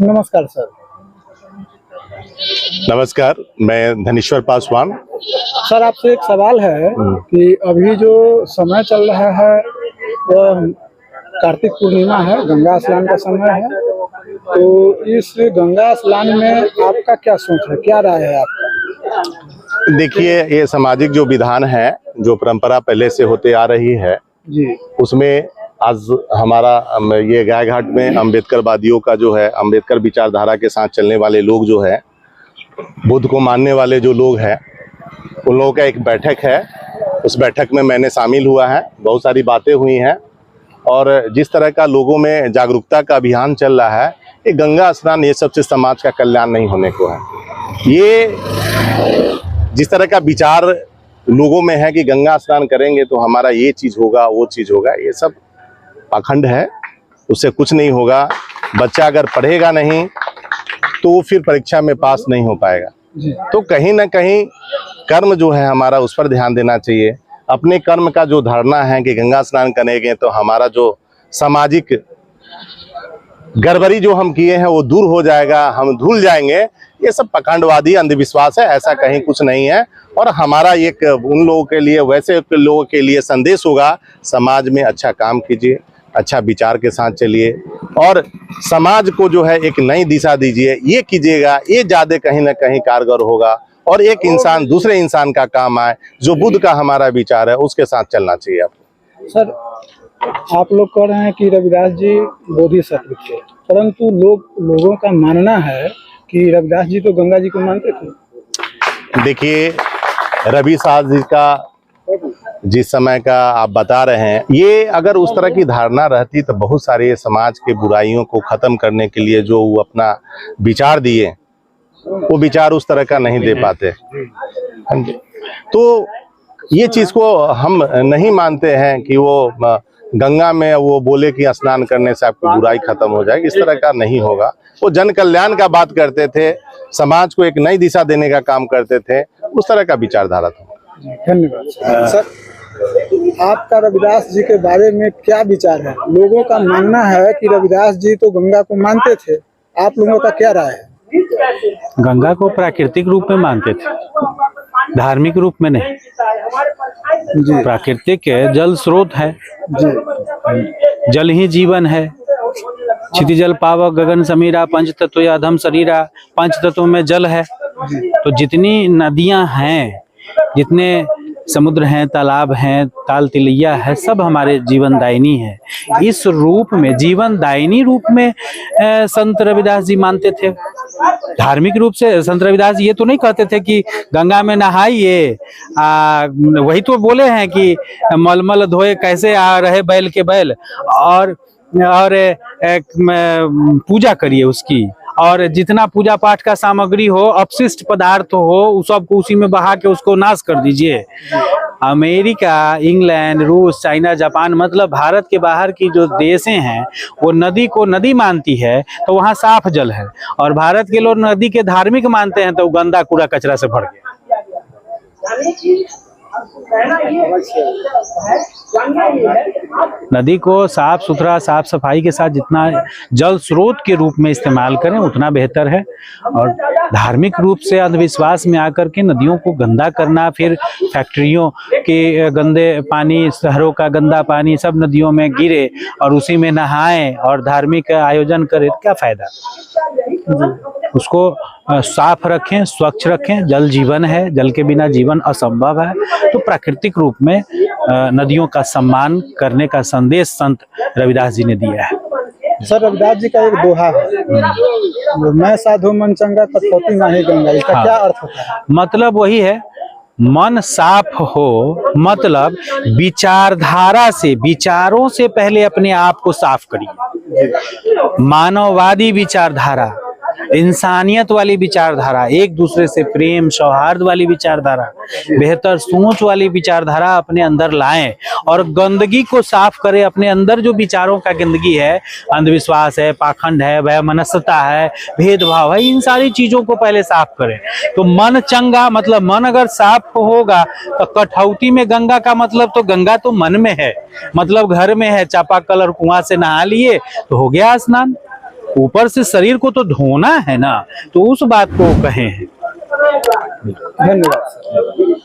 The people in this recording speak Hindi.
नमस्कार सर। नमस्कार, मैं धनेश्वर पासवान। सर आपसे एक सवाल है कि अभी जो समय चल रहा है वह कार्तिक पूर्णिमा है, गंगा स्नान का समय है। तो इस गंगा स्नान में आपका क्या सोच है, क्या राय है आपका? देखिए, ये सामाजिक जो विधान है, जो परंपरा पहले से होते आ रही है जी, उसमें आज हमारा ये गाय घाट में अम्बेडकरवादियों का जो है, अम्बेडकर विचारधारा के साथ चलने वाले लोग जो है, बुद्ध को मानने वाले जो लोग हैं, उन लोगों का एक बैठक है। उस बैठक में मैंने शामिल हुआ है, बहुत सारी बातें हुई हैं और जिस तरह का लोगों में जागरूकता का अभियान चल रहा है, ये गंगा स्नान ये सबसे समाज का कल्याण नहीं होने को है। ये जिस तरह का विचार लोगों में है कि गंगा स्नान करेंगे तो हमारा ये चीज़ होगा, वो चीज़ होगा, ये सब पाखंड है। उससे कुछ नहीं होगा। बच्चा अगर पढ़ेगा नहीं तो वो फिर परीक्षा में पास नहीं हो पाएगा। तो कहीं ना कहीं कर्म जो है हमारा, उस पर ध्यान देना चाहिए। अपने कर्म का जो धारणा है कि गंगा स्नान करेंगे तो हमारा जो सामाजिक गड़बड़ी जो हम किए हैं वो दूर हो जाएगा, हम धुल जाएंगे, ये सब पाखंडवादी अंधविश्वास है। ऐसा कहीं कुछ नहीं है। और हमारा एक उन लोगों के लिए, वैसे लोगों के लिए संदेश होगा, समाज में अच्छा काम कीजिए, अच्छा विचार के साथ चलिए और समाज को जो है एक नई दिशा दीजिए। ये कीजिएगा, ये ज़्यादा कहीं ना कहीं कारगर होगा और एक इंसान दूसरे इंसान का काम आए। जो बुद्ध का हमारा विचार है उसके साथ चलना चाहिए आपको। सर आप लोग कह रहे हैं कि रविदास जी बोधिसत्व थे, परंतु लोगों का मानना है कि रविदास जी तो गंगा जी को मानते थे। देखिए, रविदास जी का जिस समय का आप बता रहे हैं, ये अगर उस तरह की धारणा रहती तो बहुत सारे समाज के बुराइयों को खत्म करने के लिए जो वो अपना विचार दिए, वो विचार उस तरह का नहीं दे पाते। तो ये चीज़ को हम नहीं मानते हैं कि वो गंगा में वो बोले कि स्नान करने से आपकी बुराई खत्म हो जाएगी। इस तरह का नहीं होगा। वो जन कल्याण का बात करते थे, समाज को एक नई दिशा देने का काम करते थे, उस तरह का विचारधारा था। धन्यवाद। सर आपका रविदास जी के बारे में क्या विचार है? लोगों का मानना है कि रविदास जी तो गंगा को मानते थे, आप लोगों का क्या राय है? गंगा को प्राकृतिक रूप में मानते थे, धार्मिक रूप में नहीं। जी, प्राकृतिक जल स्रोत है, जी, जल ही जीवन है। क्षिति जल पावक गगन समीरा, पंच तत्व या अधम शरीरा। पंच तत्वों में जल है। तो जितनी नदियां हैं, जितने समुद्र हैं, तालाब हैं, ताल तिलैया है, सब हमारे जीवन दायिनी है। इस रूप में, जीवन दायिनी रूप में संत रविदास जी मानते थे। धार्मिक रूप से संत रविदास जी ये तो नहीं कहते थे कि गंगा में नहाइए। वही तो बोले हैं कि मलमल धोए कैसे आ रहे बैल के बैल, और पूजा करिए उसकी, और जितना पूजा पाठ का सामग्री हो, अपशिष्ट पदार्थ हो, उस सबको उसी में बहा के उसको नाश कर दीजिए। अमेरिका, इंग्लैंड, रूस, चाइना, जापान, मतलब भारत के बाहर की जो देशें हैं वो नदी को नदी मानती है तो वहाँ साफ जल है, और भारत के लोग नदी के धार्मिक मानते हैं तो गंदा कूड़ा कचरा से भर गया। नदी को साफ सुथरा, साफ सफाई के साथ जितना जल स्रोत के रूप में इस्तेमाल करें उतना बेहतर है। और धार्मिक रूप से अंधविश्वास में आकर के नदियों को गंदा करना, फिर फैक्ट्रियों के गंदे पानी, शहरों का गंदा पानी सब नदियों में गिरे और उसी में नहाएं और धार्मिक आयोजन करें, क्या फायदा? उसको साफ रखें, स्वच्छ रखें। जल जीवन है, जल के बिना जीवन असंभव है। तो प्राकृतिक रूप में नदियों का सम्मान करने का संदेश संत रविदास जी ने दिया है। सर रविदास जी का एक दोहा है, मैं साधु मन चंगा कठौती नाही गंगा, इसका क्या अर्थ होता है? मतलब वही है, मन साफ हो, मतलब विचारधारा से, विचारों से पहले अपने आप को साफ करिए। मानववादी विचारधारा, इंसानियत वाली विचारधारा, एक दूसरे से प्रेम सौहार्द वाली विचारधारा, बेहतर सोच वाली विचारधारा अपने अंदर लाएं और गंदगी को साफ करें। अपने अंदर जो विचारों का गंदगी है, अंधविश्वास है, पाखंड है, वैमनस्यता है, भेदभाव है, इन सारी चीजों को पहले साफ करें। तो मन चंगा, मतलब मन अगर साफ होगा तो कठौती में गंगा का मतलब तो गंगा तो मन में है, मतलब घर में है, चापाकल और कुआं से नहा लिए तो हो गया स्नान। ऊपर से शरीर को तो धोना है ना, तो उस बात को कहे हैं। धन्यवाद सर।